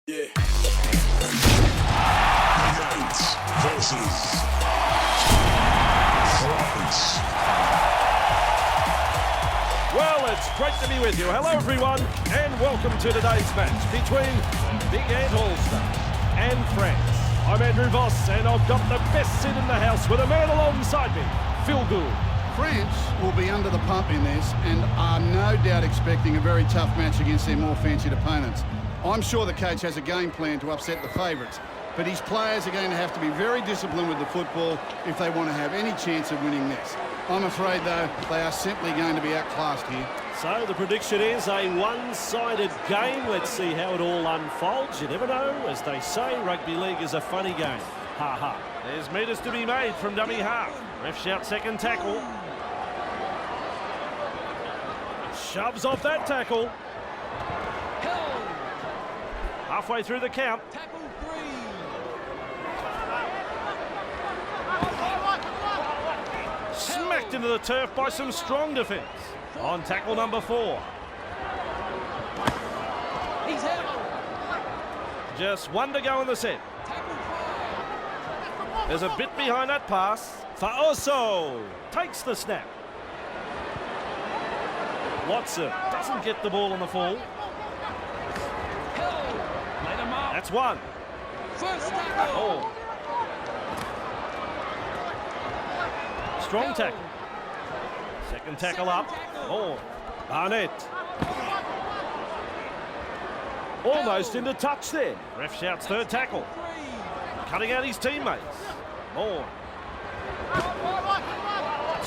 Yeah. Giants versus France. Well, it's great to be with you. Hello, everyone, and welcome to today's match between Big Ant All-Star and France. I'm Andrew Voss, and I've got the best seat in the house with a man alongside me, Phil Gould. France will be under the pump in this and are no doubt expecting a very tough match against their more fancied opponents. I'm sure the coach has a game plan to upset the favourites, but his players are going to have to be very disciplined with the football if they want to have any chance of winning this. I'm afraid, though, they are simply going to be outclassed here. So the prediction is a one-sided game. Let's see how it all unfolds. You never know. As they say, rugby league is a funny game. Ha ha. There's metres to be made from dummy half. Ref shout second tackle. Shoves off that tackle. Halfway through the count. Tackle 3. Smacked into the turf by some strong defence. On tackle number 4. He's out. Just one to go in the set. Tackle 5. There's a bit behind that pass. Faoso takes the snap. Watson doesn't get the ball on the full. Let him up. That's one. First tackle. Oh. Strong tackle. Second tackle up. Oh. Barnett. Almost into touch there. Ref shouts third tackle. Cutting out his teammates. Oh.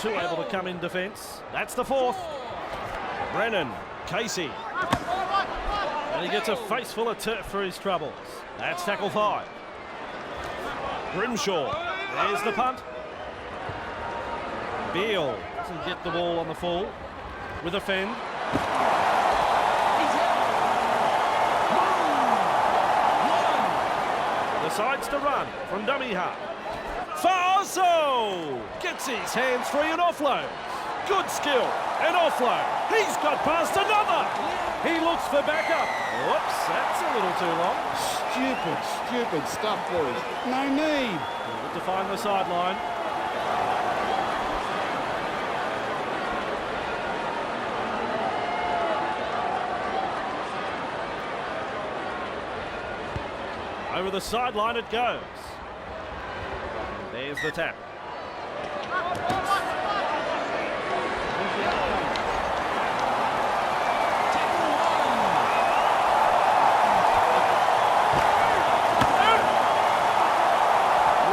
Two able to come in defence. That's the fourth. Brennan. Casey. And he gets a face full of turf for his troubles. That's tackle 5. Grimshaw. There's the punt. Beale doesn't get the ball on the full with a fend. Decides to run from dummy half. Faoso gets his hands free and offload. Good skill and offload. He's got past another. He looks for backup. Whoops, that's a little too long. Stupid stuff, boys. No need. Good to find the sideline. Over the sideline it goes. There's the tap.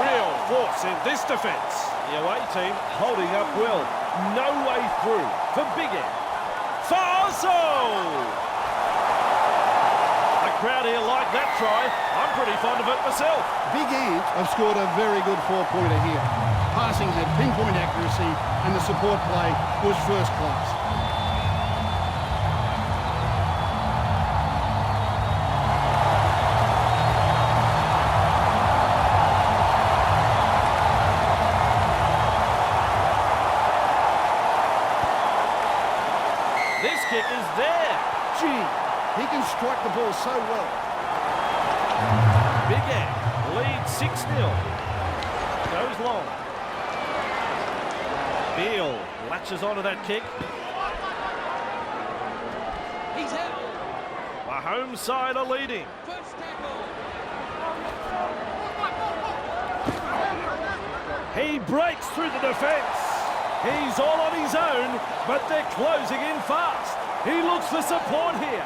Real force in this defence. The away team holding up well. No way through for Big Ant. Faoso! Crowd here like that try. I'm pretty fond of it myself. Big Ant have scored a very good 4-pointer here. Passing had pinpoint accuracy and the support play was first class. This kick is there. Gee, he can strike the ball so well. Big Ant leads 6-0. Goes long. Beale latches onto that kick. He's out. The home side are leading. First tackle. He breaks through the defence. He's all on his own, but they're closing in fast. He looks for support here.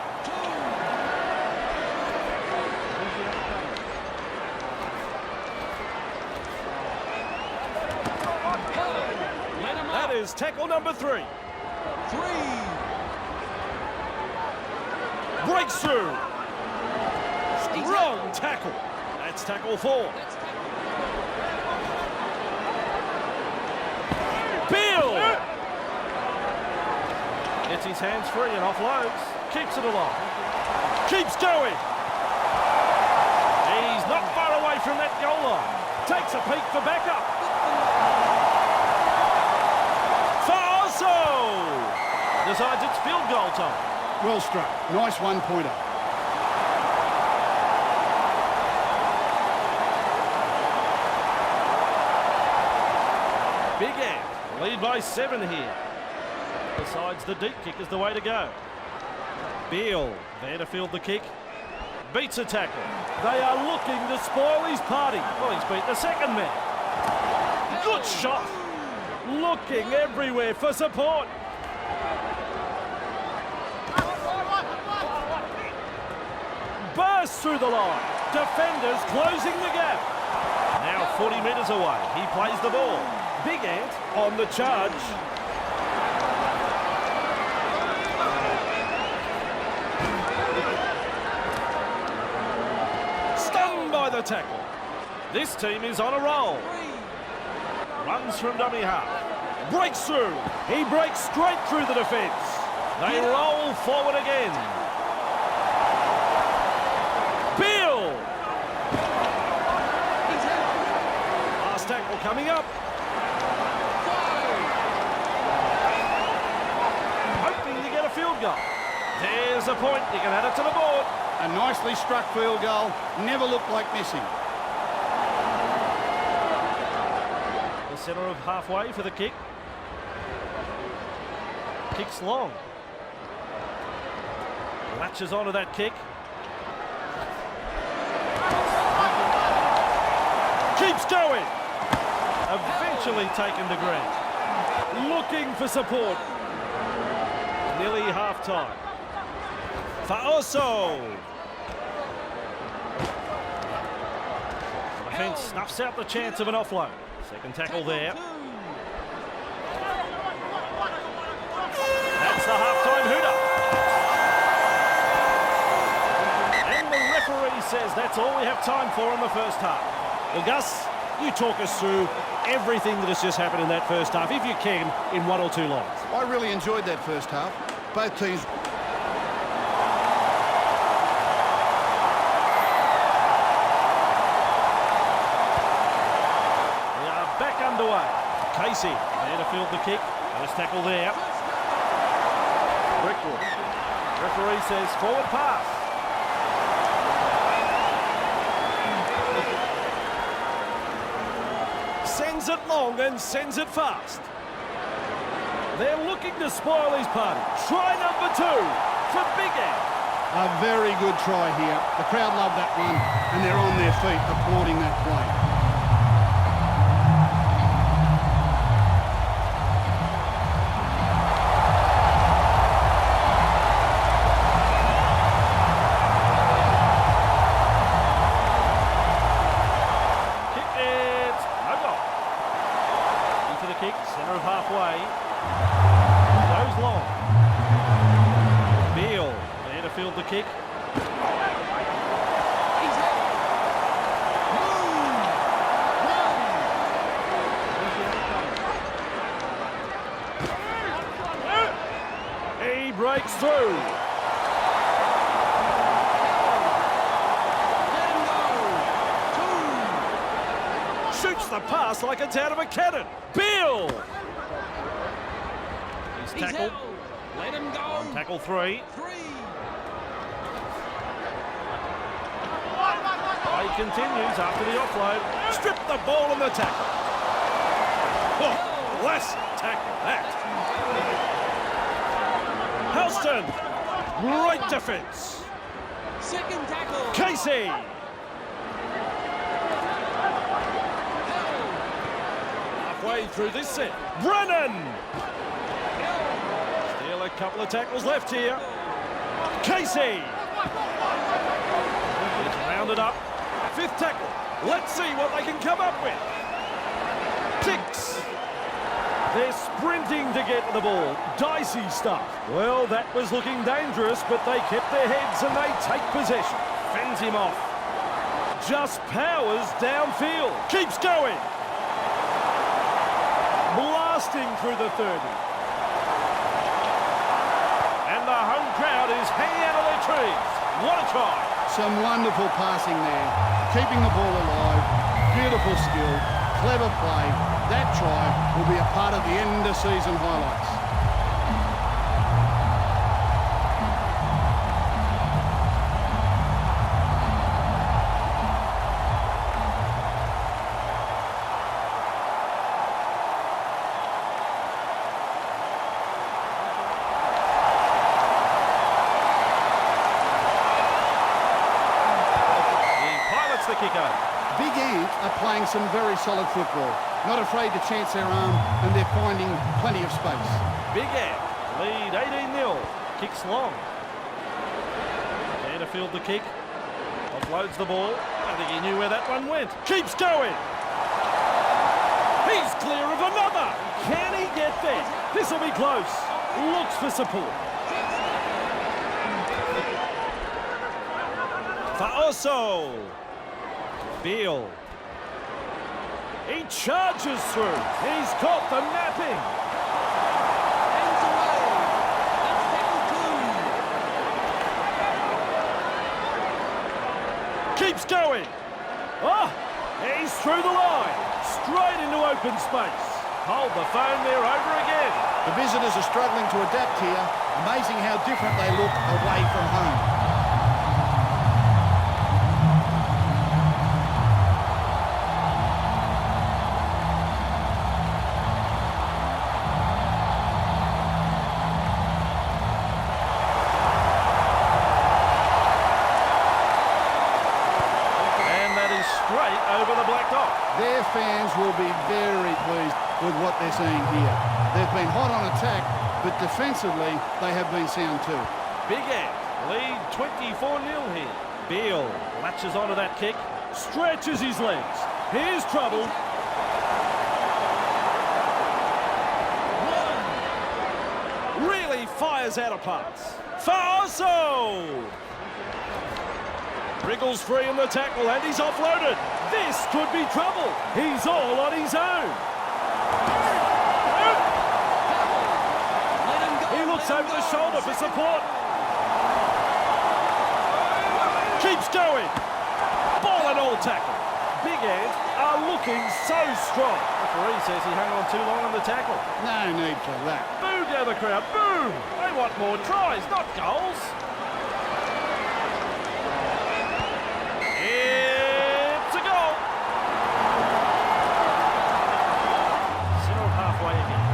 That is tackle number 3. 3. Breaks through. Strong tackle. That's tackle 4. That's tackle. Beale gets his hands free and offloads. Keeps it along. Keeps going. He's not far away from that goal line. Takes a peek for backup. Faoso decides it's field goal time. Well struck. Nice one-pointer. Big Ant lead by 7 here. Besides, the deep kick is the way to go. Beale there to field the kick. Beats a tackle. They are looking to spoil his party. Well, he's beat the second man. Good shot. Looking everywhere for support. Bursts through the line. Defenders closing the gap. Now 40 metres away. He plays the ball. Big Ant on the charge. Stunned by the tackle. This team is on a roll. Runs from dummy half. Breaks through. He breaks straight through the defence. They roll forward again. Beale. Last tackle coming up. Hoping to get a field goal. There's a point. You can add it to the board. A nicely struck field goal. Never looked like missing. The centre of halfway for the kick. Kicks long. Latches onto that kick. Keeps going. Eventually taken to ground. Looking for support. Nearly half time. Faoso. The defence snuffs out the chance of an offload. Second tackle there. That's the half-time hooter. And the referee says that's all we have time for in the first half. Well, Gus, you talk us through everything that has just happened in that first half, if you can, in 1 or 2 lines. I really enjoyed that first half. Both teams... We are back underway. Casey there to field the kick. First tackle there. Brickwood. Referee says forward pass. Sends it long and sends it fast. They're looking to spoil his party. Try number 2 for Big Ant. A very good try here. The crowd love that run and they're on their feet applauding that play. Centre of halfway. Goes long. Beale there to field the kick. He breaks through. Shoots the pass like it's out of a cannon. Beale! He's tackled. Let him go. Tackle 3. Play continues after the offload. Strip the ball on the tackle. Oh, classic tackle that. Helston. Great defence. Second tackle. Casey. Halfway through this set. Brennan. Still a couple of tackles left here. Casey. It's rounded up. 5th tackle. Let's see what they can come up with. Ticks. They're sprinting to get to the ball. Dicey stuff. Well, that was looking dangerous, but they kept their heads and they take possession. Fends him off. Just powers downfield. Keeps going. Blasting through the 30. And the home crowd is hanging out of their trees. What a try. Some wonderful passing there, keeping the ball alive, beautiful skill, clever play. That try will be a part of the end of season highlights. kick over. Big Ant are playing some very solid football. Not afraid to chance their arm, and they're finding plenty of space. Big Ant lead 18-0. Kicks long. There to field the kick. Offloads the ball. I think he knew where that one went. Keeps going. He's clear of another. Can he get there? This will be close. Looks for support. Faoso. Beal. He charges through. He's caught the napping. Hands away. That's tackle 2. Keeps going. Oh, he's through the line. Straight into open space. Hold the phone there over again. The visitors are struggling to adapt here. Amazing how different they look away from home. Over the black dot. Their fans will be very pleased with what they're seeing here. They've been hot on attack, but defensively they have been sound too. Big Ant lead 24-0 here. Beal latches onto that kick, stretches his legs. Here's trouble. Really fires out a pass. Faoso! Wriggles free in the tackle and he's offloaded. This could be trouble. He's all on his own. He looks over the shoulder for support. Keeps going. Ball and all tackle. Big Ant are looking so strong. Referee says he hung on too long on the tackle. No need for that. Boo down the crowd. Boo! They want more tries, not goals. It's a goal. Center of halfway again.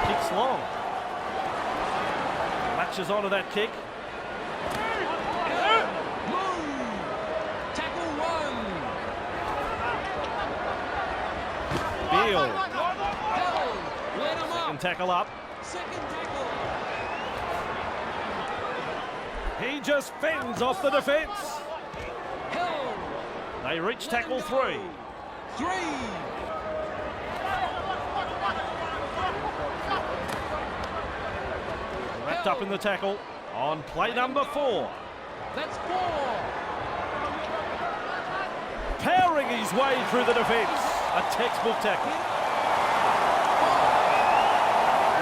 Kicks long. Latches onto that kick. Tackle 1. Beal. Held. Let him Second up. tackle up. Second tackle. He just fends off the defence. Held. They reach tackle 3. 3. Wrapped up in the tackle on play number 4. That's 4. Powering his way through the defence. A textbook tackle.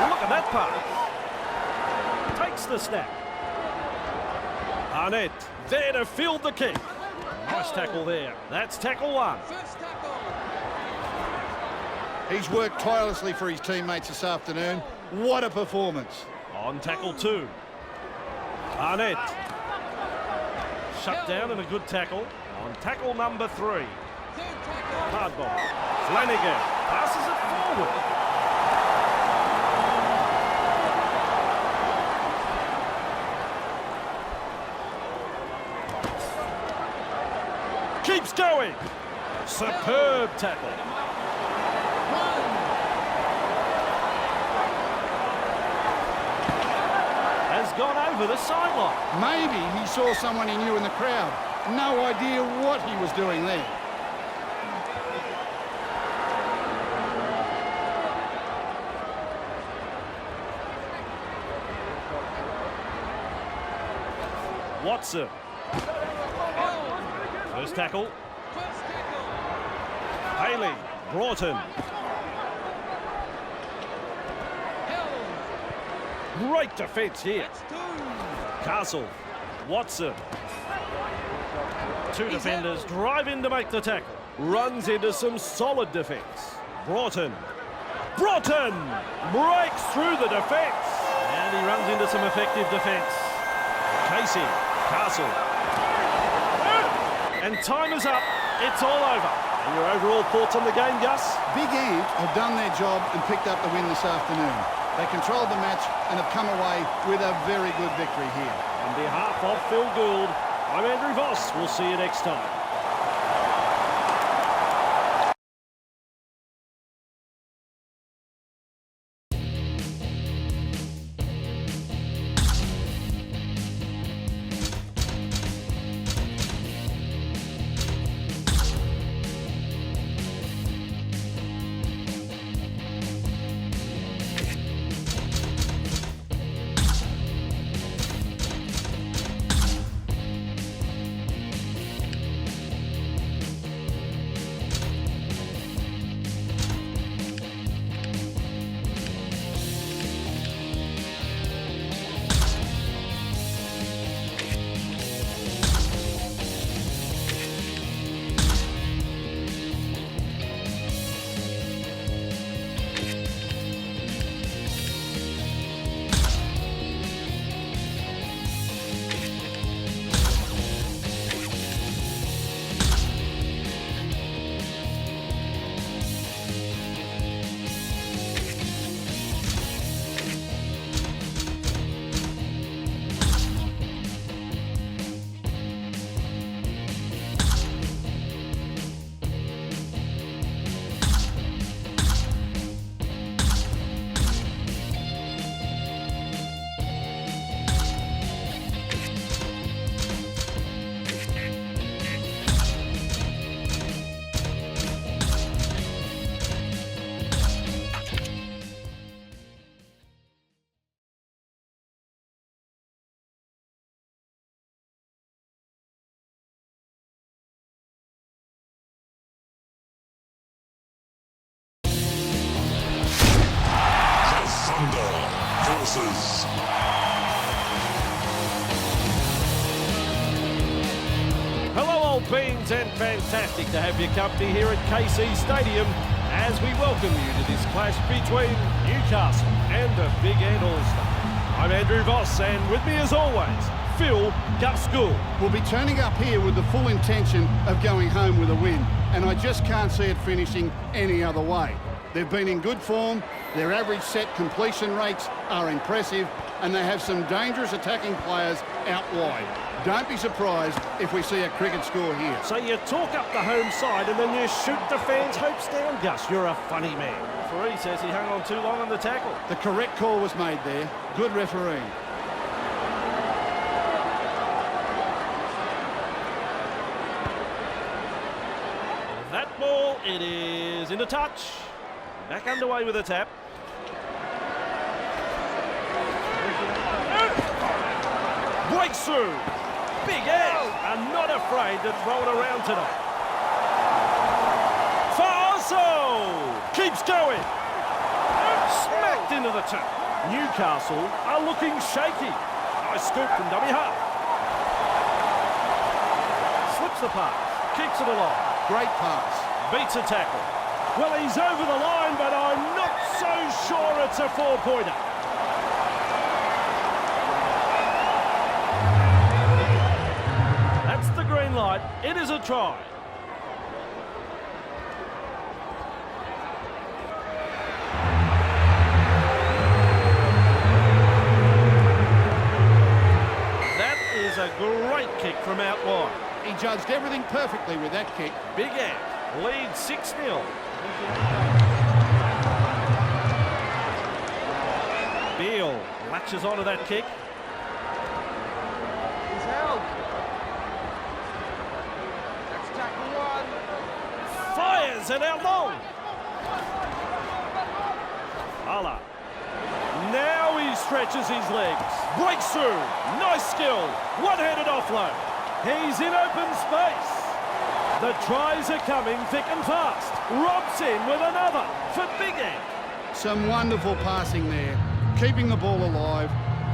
Look at that pass. Takes the snap. Arnett there to field the kick. Nice tackle there. That's tackle 1. First tackle. He's worked tirelessly for his teammates this afternoon. What a performance. On tackle 2. Arnett. Shut down and a good tackle. On tackle number 3. Third tackle. Hard ball. Flanagan passes it forward. Keeps going. Superb tackle. 1. Has gone over the sideline. Maybe he saw someone he knew in the crowd. No idea what he was doing there. Watson. Held. First tackle. First tackle. Haley. Broughton. Held. Great defence here. That's 2. Castle. Watson. Two defenders drive in to make the tackle. Runs into some solid defence. Broughton. Broughton breaks through the defence. And he runs into some effective defence. Casey. Castle. And time is up. It's all over. And your overall thoughts on the game, Gus? Big Ant have done their job and picked up the win this afternoon. They controlled the match and have come away with a very good victory here. On behalf of Phil Gould, I'm Andrew Voss. We'll see you next time. Versus. Hello, old beans, and fantastic to have your company here at Xiii Stadium as we welcome you to this clash between Newcastle and the Big Ant All-Star. I'm Andrew Voss, and with me as always, Phil Gaskell. We'll be turning up here with the full intention of going home with a win, and I just can't see it finishing any other way. They've been in good form, their average set completion rates are impressive, and they have some dangerous attacking players out wide. Don't be surprised if we see a cricket score here. So you talk up the home side and then you shoot the fans' hopes down, Gus. You're a funny man. Referee says he hung on too long on the tackle. The correct call was made there. Good refereeing. That ball, it is into touch. Back underway with a tap. Breaks through. Big Ant are not afraid to throw it around tonight. Faso keeps going. Smacked into the tap. Newcastle are looking shaky. Nice scoop from dummy half. Slips the pass. Keeps it along. Great pass. Beats a tackle. Well, he's over the line, but I'm not so sure it's a four-pointer. That's the green light. It is a try. That is a great kick from out wide. He judged everything perfectly with that kick. Big Ant leads 6-0. Beale latches onto that kick. He's held. That's tackle one. Fires it out long. Ala. Now he stretches his legs. Breaks through. Nice skill. One-handed offload. He's in open space. The tries are coming thick and fast. Robs in with another for Big Ant. Some wonderful passing there. Keeping the ball alive.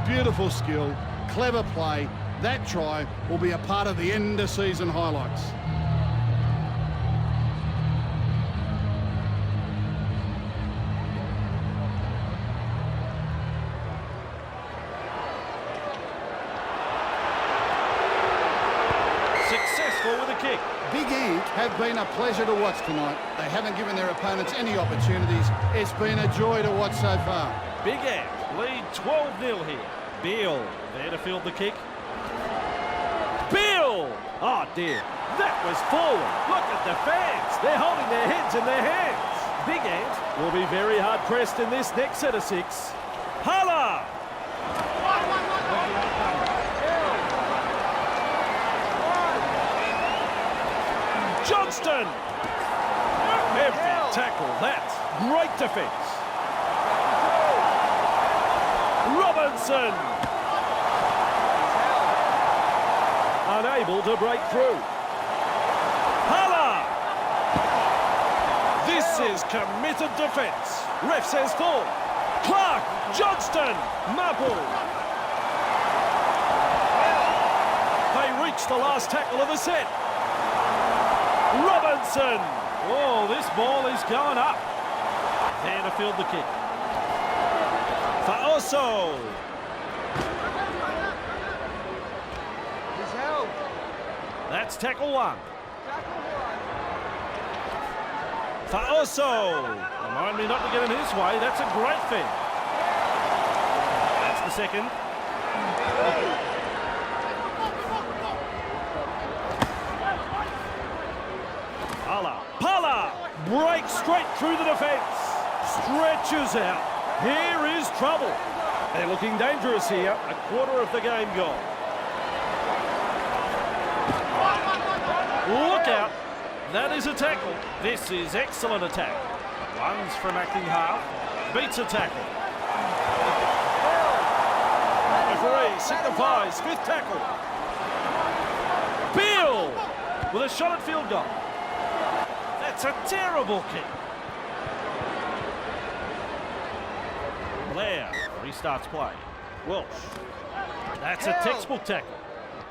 Beautiful skill. Clever play. That try will be a part of the end-of-season highlights. Successful with a kick. Big Ant have been a pleasure to watch tonight. They haven't given their opponents any opportunities. It's been a joy to watch so far. Big Ant lead 12-0 here. Beale there to field the kick. Beale Oh dear, that was forward. Look at the fans. They're holding their heads in their hands. Big Ant will be very hard pressed in this next set of 6. Hala! Johnston! Every tackle, that. Great defence. Robinson! Unable to break through. Hala! This is committed defence. Ref says full. Clark! Johnston! Maple! They reach the last tackle of the set. Robinson! Oh, this ball is going up. There to field the kick. Faoso! He's held. That's tackle 1. Tackle 1. Faoso! Remind me not to get in his way. That's a great thing. That's the second. Pala breaks straight through the defence. Stretches out. Here is trouble. They're looking dangerous here. A quarter of the game gone. Look out. That is a tackle. This is excellent attack. Runs from acting half. Beats a tackle. Referee signifies 5th tackle. Beale with a shot at field goal. That's a terrible kick. Blair restarts play. Welsh. That's a textbook tackle.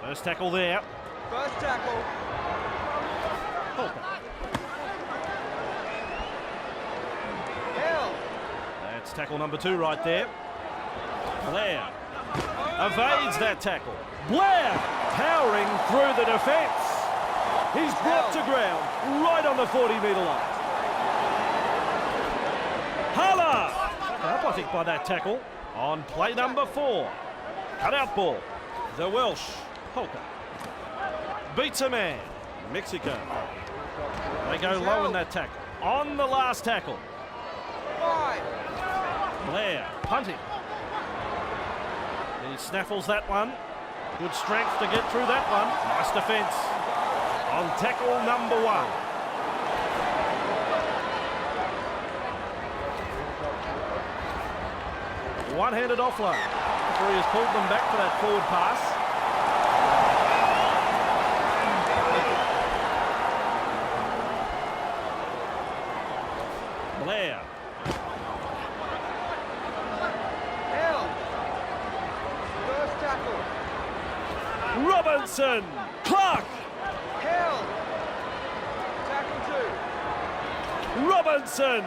First tackle there. First tackle. Holker. Held. That's tackle number 2 right there. Blair evades that tackle. Blair powering through the defence. He's brought to ground right on the 40-metre line. Hala! Up, I think, by that tackle on play number 4. Cut-out ball. The Welsh. Holker. Beats a man. Mexico. They go low in that tackle. On the last tackle. 5. Blair punting. He snaffles that one. Good strength to get through that one. Nice defence. On tackle number 1. One-handed offload. Referee has pulled them back for that forward pass. Blair. Held. First tackle. Robinson. Clark. Held. Tackle 2. Robinson.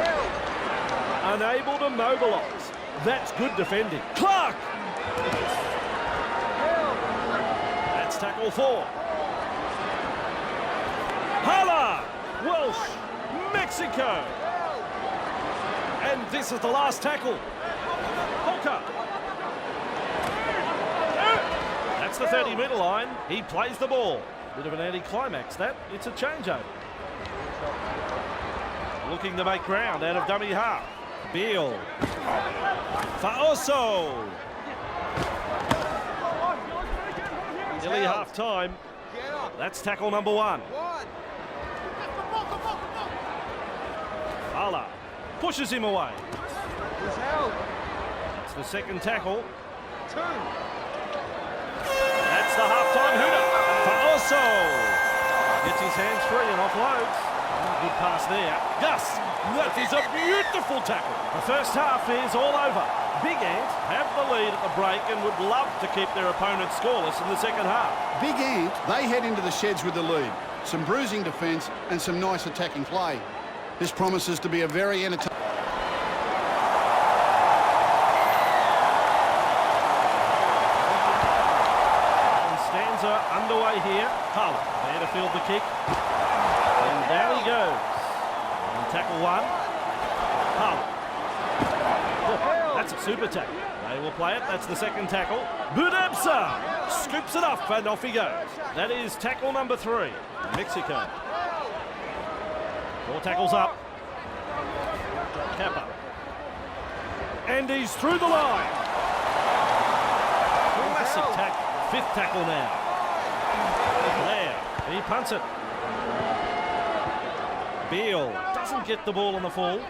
Held. Unable to mobilise. That's good defending. Clark. Held. That's tackle 4. Hala. Welsh. Mexico. Held. And this is the last tackle. Holker. That's the 30-metre line. He plays the ball. Bit of an anticlimax that. It's a changeover. Looking to make ground out of dummy half. Beale. Faoso. Nearly half time. Get up. That's tackle number 1. 1. Hala pushes him away. He's held. It's the second tackle. 2. That's the half-time hooter. Faoso gets his hands free and offloads. Good pass there. Gus, that is a beautiful tackle. The first half is all over. Big Ant have the lead at the break and would love to keep their opponent scoreless in the second half. Big Ant, they head into the sheds with the lead. Some bruising defence and some nice attacking play. This promises to be a very entertaining... Stanza underway here. Hull there to field the kick. And down he goes. And tackle 1. Hull. Oh, that's a super tackle. They will play it. That's the second tackle. Budebsa scoops it up and off he goes. That is tackle number 3. Mexico. 4 tackles up. Kappa. And he's through the line. Classic tackle. 5th tackle now. There. He punts it. Beale doesn't get the ball on the fall.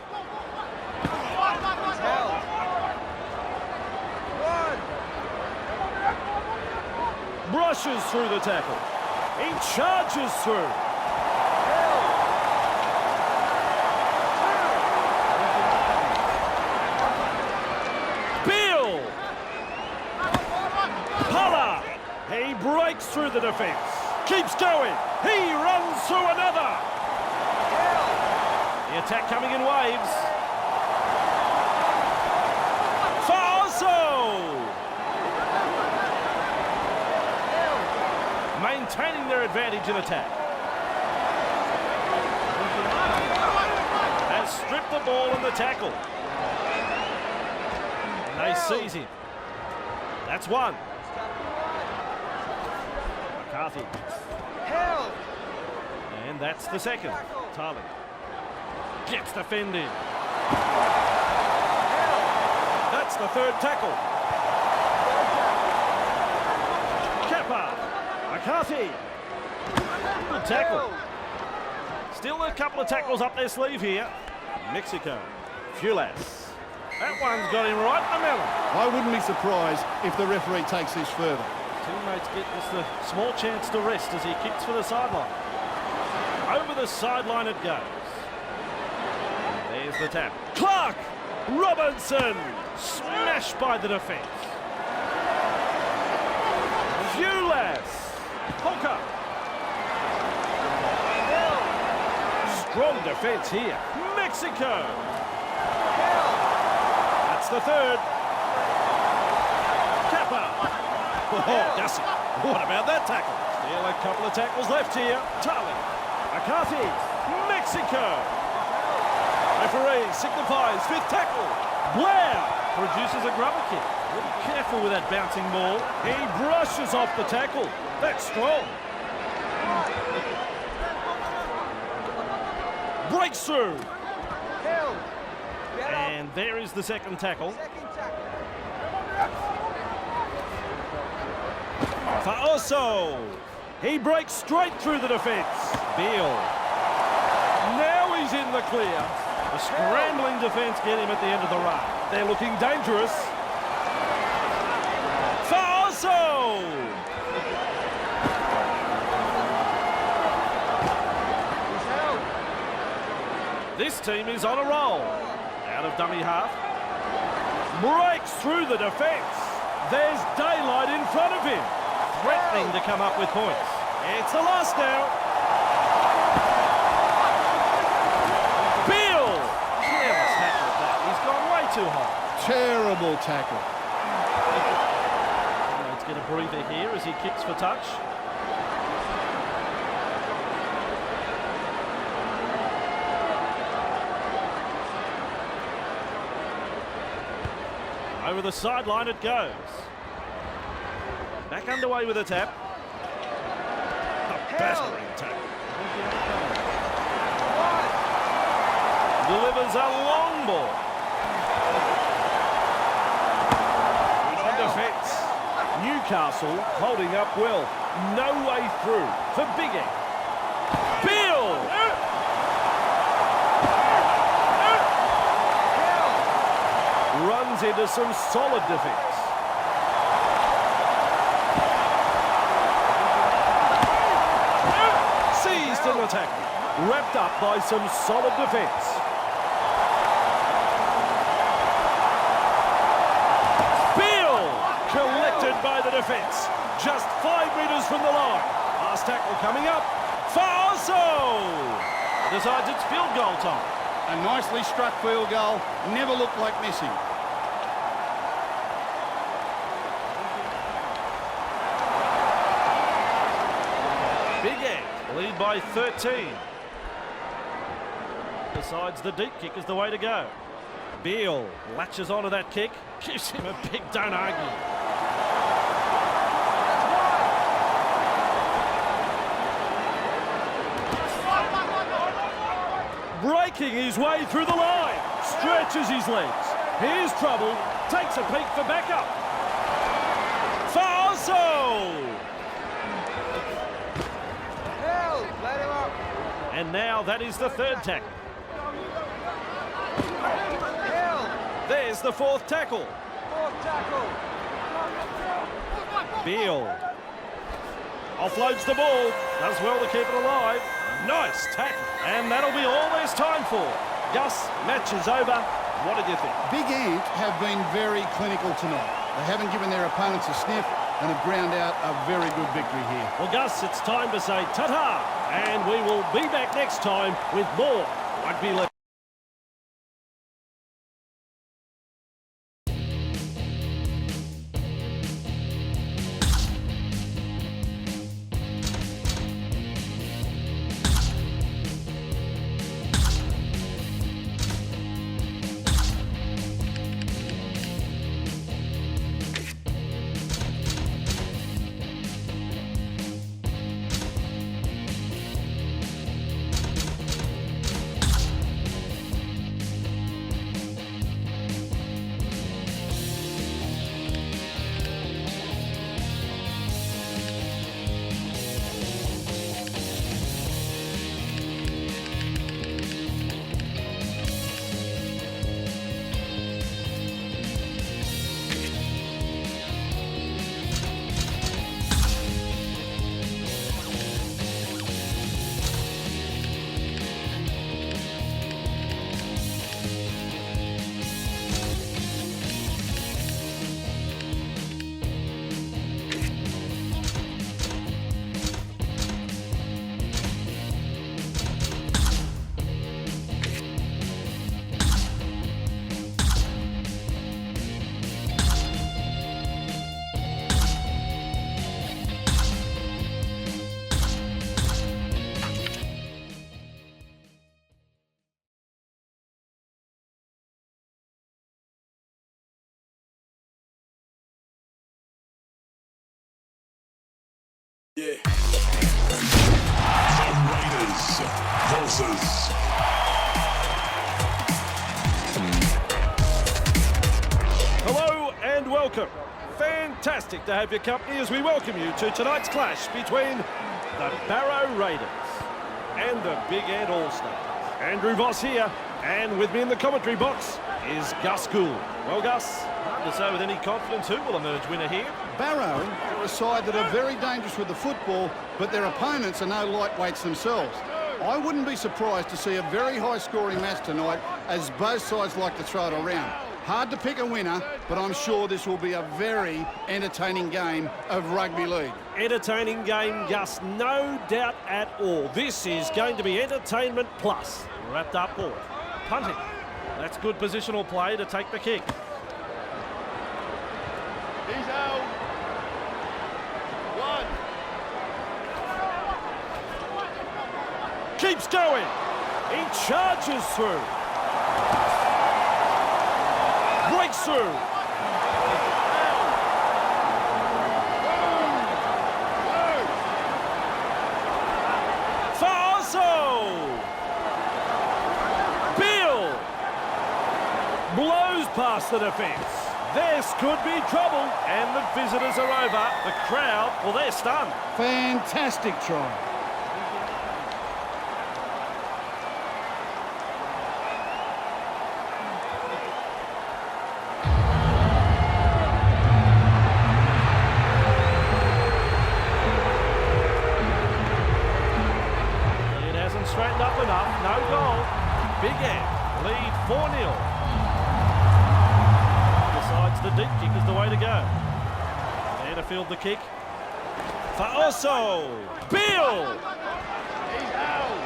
Brushes through the tackle. He charges through. Beale. Pollard. He breaks through the defence. Keeps going. He runs through another. The attack coming in waves. Maintaining their advantage in attack. Has stripped the ball in the tackle. And they seize him. That's 1. McCarthy. And that's the 2nd. Tarling. Gets defended. That's the 3rd tackle. Kappa. McCarthy. Good tackle. Still a couple of tackles up their sleeve here. Mexico. Fulas. That one's got him right in the melon. I wouldn't be surprised if the referee takes this further. Teammates get just a small chance to rest as he kicks for the sideline. Over the sideline it goes. There's the tap. Clark! Robinson! Smashed by the defence. Fulas! Holker. Strong defence here. Mexico. That's the 3rd. Kappa. Oh, Gussie. What about that tackle? Still a couple of tackles left here. Tarling. McCarthy. Mexico. Referee signifies 5th tackle. Blair produces a grubber kick. Be careful with that bouncing ball. He brushes off the tackle. That's strong. Breaks through. And there is the 2nd tackle. Faoso. He breaks straight through the defence. Beale. Now he's in the clear. The scrambling defence get him at the end of the run. They're looking dangerous. Faoso! This team is on a roll. Out of dummy half. Breaks through the defence. There's daylight in front of him. Threatening to come up with points. It's the last now. Beale! Careless tackle at that. He's gone way too high. Terrible tackle. Let's get a breather here as he kicks for touch. Over the sideline it goes. Back underway with a tap. A battering tackle. Delivers a long ball. On defence. Newcastle holding up well. No way through for Big Ed. Beale! Runs into some solid defence. Seized in the tackle. Wrapped up by some solid defence. Beale! Collected by the defence. Just 5 metres from the line. Last tackle coming up. Faoso! Decides it's field goal time. A nicely struck field goal. Never looked like missing. Big Ed lead by 13. Decides the deep kick is the way to go. Beale latches onto that kick. Gives him a big don't argue. Working his way through the line. Stretches his legs. Here's trouble. Takes a peek for backup. Faoso! Held. Let him up. And now that is the third tackle. Held. There's the fourth tackle. Fourth tackle. Beal offloads the ball. Does well to keep it alive. Nice tackle. And that'll be all there's time for. Gus, match is over. What did you think? Big Ant have been very clinical tonight. They haven't given their opponents a sniff and have ground out a very good victory here. Well, Gus, it's time to say ta-ta. And we will be back next time with more Rugby League. Yeah. The Raiders versus Hello and welcome. Fantastic to have your company as we welcome you to tonight's clash between the Barrow Raiders and the Big Ant All-Stars. Andrew Voss here, and with me in the commentary box is Gus Gould. Well, Gus, hard to say with any confidence who will emerge winner here. Barrow are a side that are very dangerous with the football, but their opponents are no lightweights themselves. I wouldn't be surprised to see a very high-scoring match tonight, as both sides like to throw it around. Hard to pick a winner, but I'm sure this will be a very entertaining game of rugby league. Entertaining game, Gus, no doubt at all. This is going to be entertainment plus. Wrapped up ball. Punting. That's good positional play to take the kick. He's out. One. Keeps going. He charges through. Breaks through. Faoso. Beal blows past the defence. This could be trouble, and the visitors are over. The crowd, well, they're stunned. Fantastic try. It hasn't straightened up enough. No goal. Big Ant lead 4-0. Decides the deep kick is the way to go. There to field the kick. Faoso. Beal. He's out.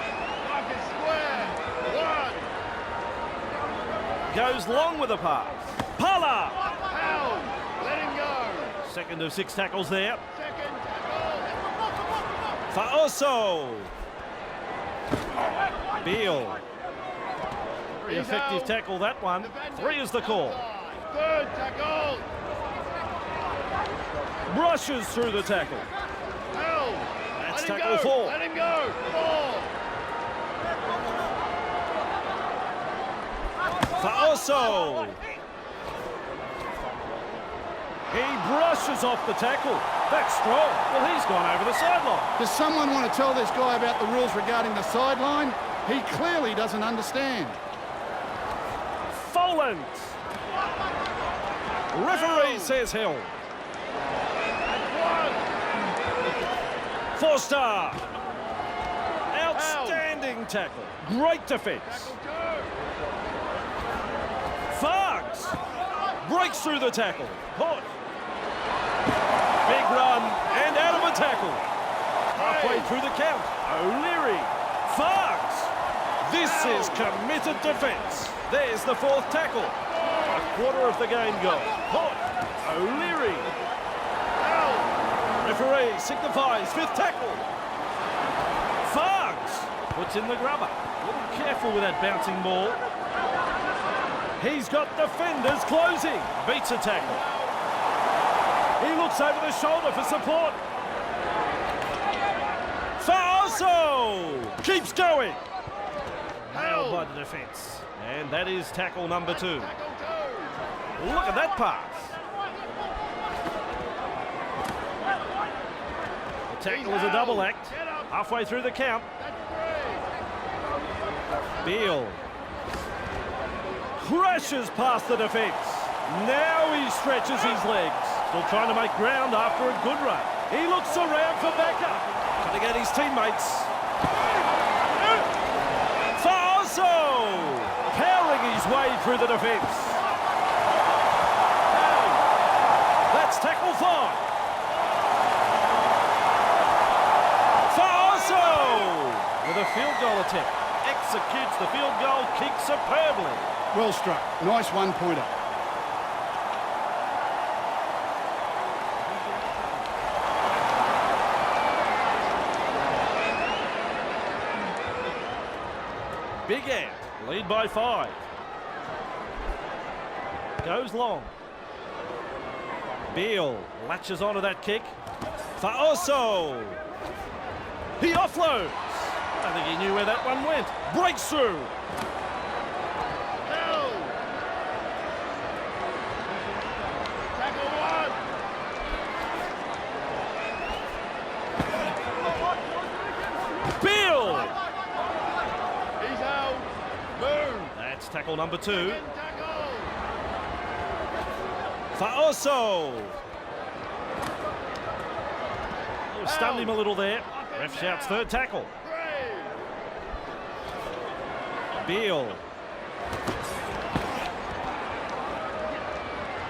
Marcus square. One. Goes long with the pass. Pala. Held. Let him go. Second of 6 tackles there. Second tackle. Faoso. Beal. Very He's effective out. tackle, that one. 3 is the call. Third tackle. Brushes through the tackle. Held. That's Let him tackle go. 4. Let him go. 4. Faoso. He brushes off the tackle. That's strong. Well, he's gone over the sideline. Does someone want to tell this guy about the rules regarding the sideline? He clearly doesn't understand. Foland. Referee says held. Four-star. Outstanding tackle. Great defence. Fargs breaks through the tackle. Caught. Big run and out of a tackle. Halfway through the count. O'Leary. Fargs. This is committed defence. There's the fourth tackle. A quarter of the game gone. Caught. O'Leary. Referee signifies fifth tackle. Fargs puts in the grubber. A little careful with that bouncing ball. He's got defenders closing. Beats a tackle. He looks over the shoulder for support. Faoso keeps going. Nailed by the defence. And that is tackle number 2. Look at that pass. The tackle is a double act. Halfway through the count. Beale crashes past the defence. Now he stretches his legs. Still trying to make ground after a good run. He looks around for backup. Trying to get his teammates. Faoso powering his way through the defence. That's tackle 5. With a field goal attempt. Executes the field goal kick superbly. Well struck. Nice one-pointer. Big Ant, lead by 5. Goes long. Beale latches onto that kick. Faoso. He offloads. I think he knew where that one went. Breaks through. Tackle 1. Beale. He's out. Move. That's tackle number 2. Second tackle. Faoso. Stunned him a little there. Ref shouts third tackle. Beale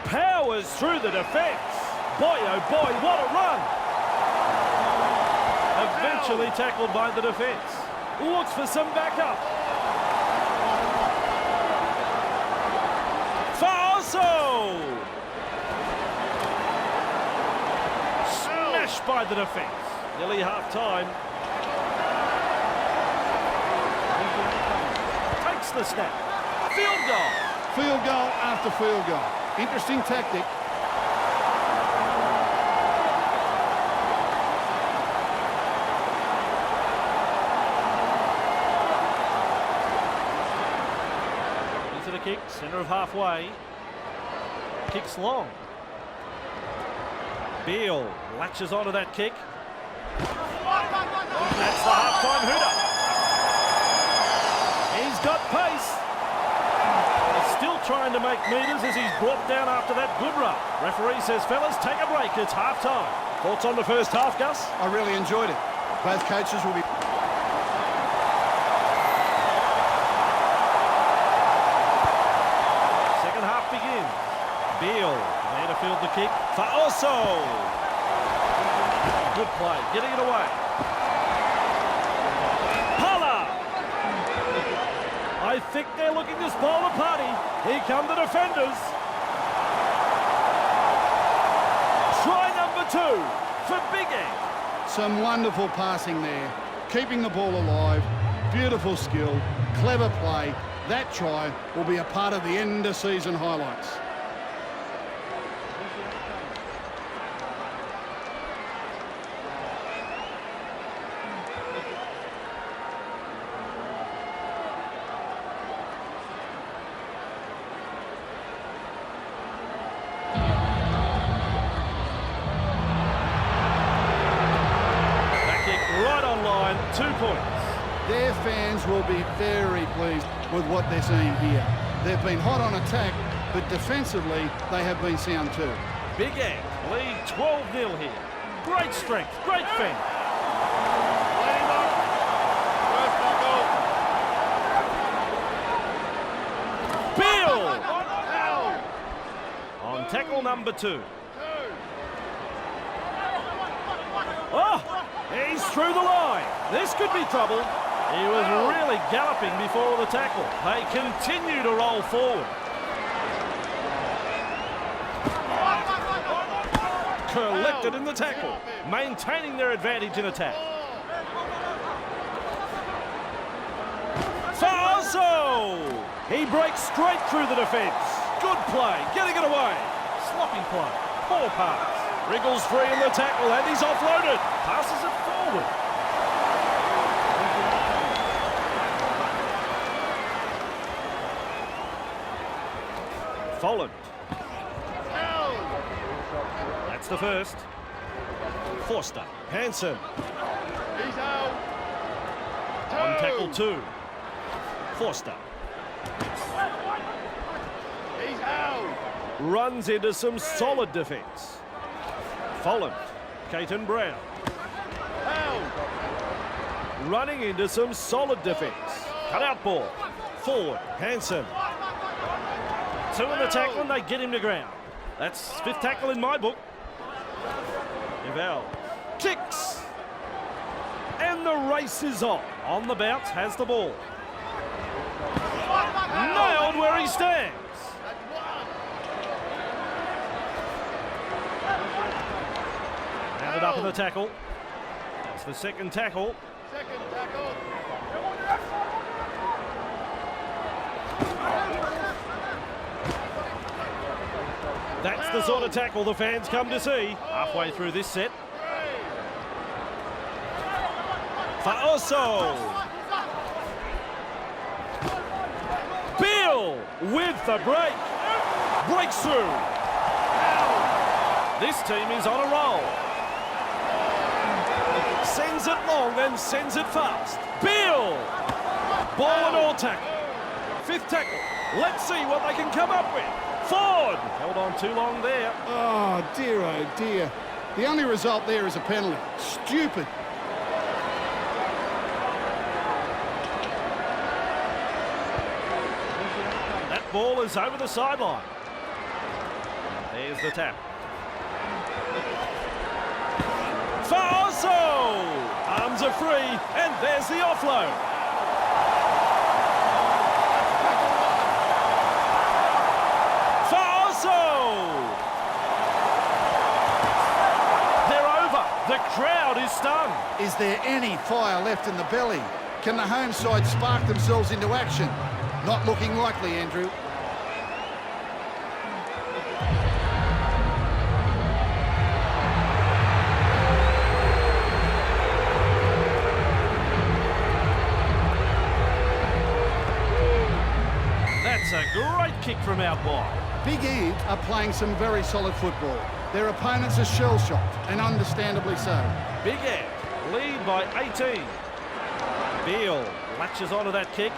powers through the defence. Boy, oh boy, what a run! Eventually tackled by the defence. Looks for some backup. Faoso! Smashed by the defence. Nearly half time. The snap. Field goal. Field goal after field goal. Interesting tactic. Into the kick, centre of halfway. Kicks long. Beale latches onto that kick. That's the half-time hooter. He's got pace. He's still trying to make metres as he's brought down after that good run. Referee says, fellas, take a break. It's half-time. Thoughts on the first half, Gus? I really enjoyed it. Both coaches will be... Second half begins. Beale there to field the kick. Faoso. Good play, getting it away. I think they're looking to spoil the party. Here come the defenders. Try number 2 for Big Ant. Some wonderful passing there. Keeping the ball alive. Beautiful skill. Clever play. That try will be a part of the end-of-season highlights. 2 points. Their fans will be very pleased with what they're seeing here. They've been hot on attack, but defensively, they have been sound too. Big Ant lead 12-0 here. Great strength, great fend. Let him up. First tackle. Bill Held. on tackle number 2. 2. Oh, he's through the line. This could be trouble. He was really galloping before the tackle. They continue to roll forward. Collected in the tackle, maintaining their advantage in attack. Faso! He breaks straight through the defence. Good play, getting it away. Sloppy play, poor pass. Wriggles free in the tackle and he's offloaded. Passes it forward. Folland. Held. That's the first. Forster. Hansen. He's out. On tackle 2. Forster. He's out. Runs into some solid defence. Folland. Caton Brown. Held. Running into some solid defence. Cut out ball. Forward. Hansen. 2 in the tackle and they get him to ground. That's 5th tackle in my book. Eval kicks. And the race is on. On the bounce, has the ball. Nailed where he stands. That's 1. Handed up in the tackle. That's the 2nd tackle. Second tackle. That's the sort of tackle the fans come to see. Halfway through this set. 3. Faoso. Bill with the break. Breaks through. This team is on a roll. Sends it long and sends it fast. Bill. Ball and all tackle. 5th tackle. Let's see what they can come up with. Ford. Held on too long there. Oh dear. The only result there is a penalty. Stupid. That ball is over the sideline. There's the tap. Faoso! Arms are free, and there's the offload. The crowd is stunned. Is there any fire left in the belly? Can the home side spark themselves into action? Not looking likely, Andrew. That's a great kick from out wide. Big Ant are playing some very solid football. Their opponents are shell-shocked, and understandably so. Big Ant lead by 18. Beale latches onto that kick.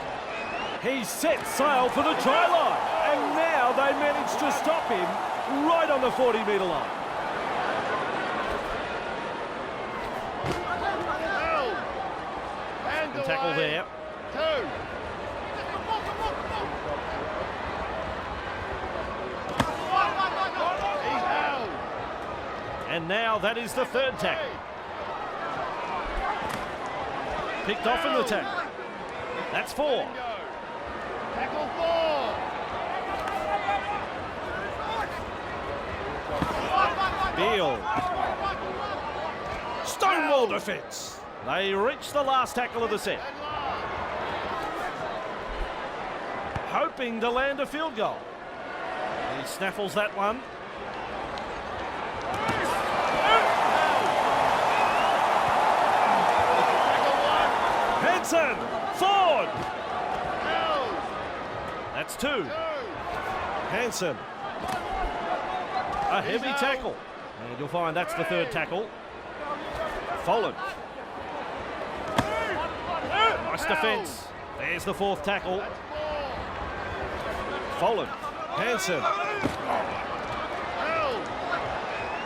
He sets sail for the try line, and now they manage to stop him right on the 40-metre line. Held. Hands And tackle away. there. 2. He's held. And now that is the 3rd tackle. Picked off in the tackle. That's 4. Bingo. Tackle 4. Beale. Stonewall defence. They reach the last tackle of the set. And last. Hoping to land a field goal. He snaffles that one. Hansen. Ford. Held. That's 2. 2. Hansen. A heavy out. tackle. And you'll find that's the 3rd tackle. Folland. Nice defence. There's the fourth tackle. That's four. Follen. Hansen. Held.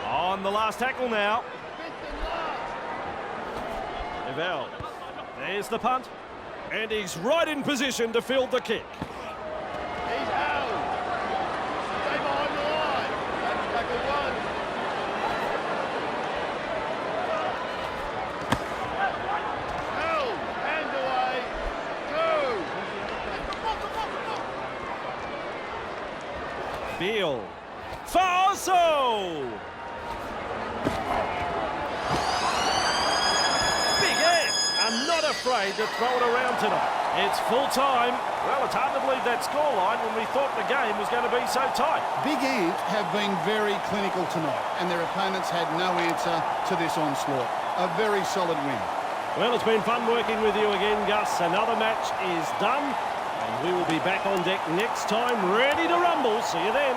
On the last tackle now. Fifth and last. Evel. There's the punt. And he's right in position to field the kick. He's held. Stay behind the line. That's tackle one. Held. Hand away. Two. Beal. Faso! Big Ant are not afraid to throw it around tonight. It's full time. Well, it's hard to believe that scoreline when we thought the game was going to be so tight. Big Ant have been very clinical tonight, and their opponents had no answer to this onslaught. A very solid win. Well, it's been fun working with you again, Gus. Another match is done, and we will be back on deck next time, ready to rumble. See you then.